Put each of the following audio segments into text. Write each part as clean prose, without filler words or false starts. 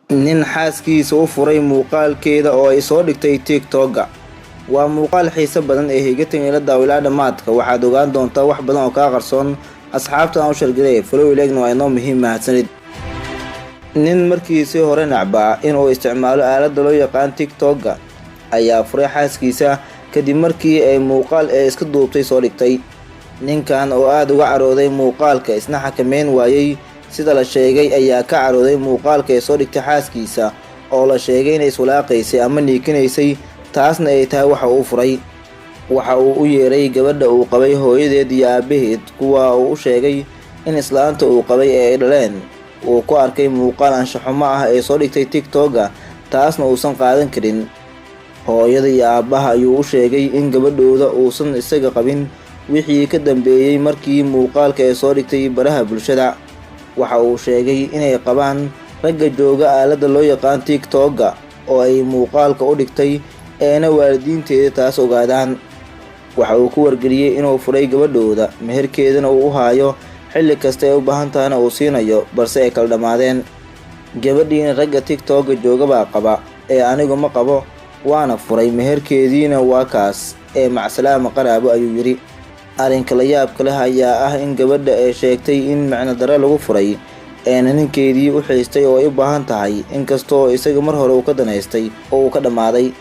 nin xaaskiisa u furay muuqaalkeeda oo ay soo dhigtay TikTok-ga. Waa muuqaal xiiso badan ee higatan ila daawilaa dhamaadka. Waxaad ogaan doontaa wax badan oo ka qarsoon asxaabta aan u shargalay. Follow ilegna waa inoo muhiim mahadsanid. Nin markiisii hore nacbaa inuu isticmaalo aaladda loo yaqaan TikTok-ga ayaa furay xaaskiisa kadib markii ay muuqaal ee iska duubtay soo dhigtay. Ninkan oo aad uga carooday muuqaalka isna xakameyn waayay sida la sheegay ayaa ka carooday muuqaalka ee soo dhigtay xaaskiisa oo la sheegay inay iswalaaqaysay ama niikinaysay, taasna ay tahay waxa uu furay. Waxa uu u yeeray gabadha uu qabay hooyadeed iyo aabaheed, kuwa uu u sheegay in islaanta uu qabay ee ay dhaleen uu ku arkay muuqaal anshaxumo ah ee soo dhigtay TikTok-ga, taasna uusan qaadan karin. Hooyada iyo aabaha ayuu u sheegay in gabadhooda uusan isaga qabin wixii ka dambeeyay markii muuqaalka ee soo dhigtay baraha bulshada. Waxa uu sheegay inay qabaan ragga jooga aaladda loo yaqaan TikTok-ga oo ay muuqaalka u dhigtay eena waalidiinteeda taas ogaadaan. Waxa uu ku wargeliyay inuu furay gabadhooda, meherkeedana uu u haayo xilli kasta ay u baahan tahayna uu siinayo, balse ay kala dhamaadeen. Gabadhiina ragga TikTok-ga jooga baa qaba ee anigu ma qabo, waana furay meherkeediina waa kaas ee macsalaama qaraabo ayuu yiri. Arrinka la yaabka leh ayaa ah in gabadha ay sheegtay in macno daro lagu furay eena ninkeedii u xiistay oo ay u baahan tahay, inkastoo isaga mar hore uu ka danaystay oo uu ka dhamaaday.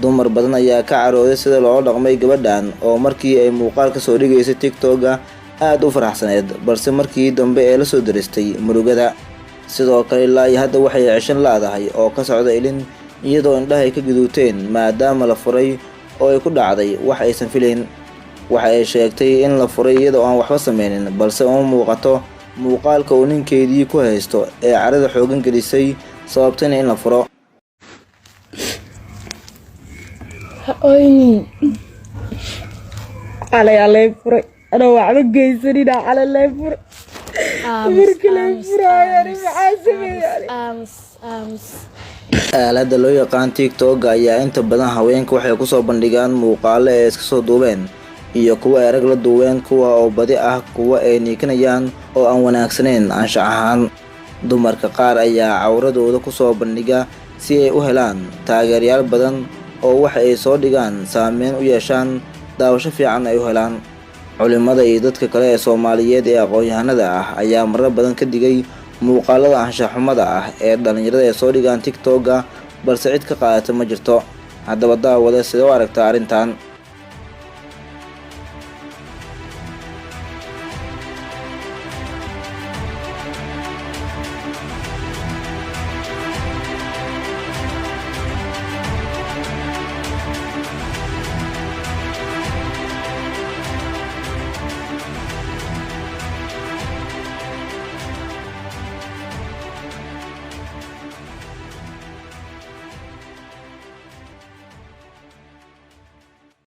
Dumar badan ayaa ka carooday sida loola dhaqmay gabadhan oo markii ay muuqaal ka soo dhigaysay TikTok-ga aad u faraxsaneed, balse markii dambe ee la soo diristay murugada. Sidoo kale ilaa iyo hadda waxay ceshan laadahay oo ka socda ilin, iyadoo indhahay ka guduuteen maadaama la furay oo ay ku dhacday wax aysan filayn. Waxa ay sheegtay in la furay iyadoo aan waxba sameynin, balse uma muuqato muuqaalka uu ninkeedii ku haysto ee carada xoogan gelisay sababtana in la furo. على فري أنا وعد جيسني ده على الليفر مركي الليفر يعني محاسبة يعني aaladda loo yaqaan TikTok-ga ayaa inta badan haweenka waxay ku soo bandhigaan muuqaalo ay iska soo duubeen iyo kuwa ay rag la duubeen, kuwa oo badi ah kuwa ay niikinayaan oo aan wanaagsaneyn anshax ahaan. Dumarka qaar ayaa cawradooda ku soo bandhiga si ay u helaan taageerayaal badan oo waxa ay soo dhigaan saameyn u yeeshaan, daawasho fiican ay u helaan. Culimada iyo dadka kale ee Soomaaliyeed ee aqoon-yahanada ah ayaa marar badan ka digay muuqaalada anshax-xumada ah ee dhalinyarada ee soo dhigaan TikTok-ga, balse cid ka qaadata ma jirto. Haddaba daawada sidee u aragtaa arrintan?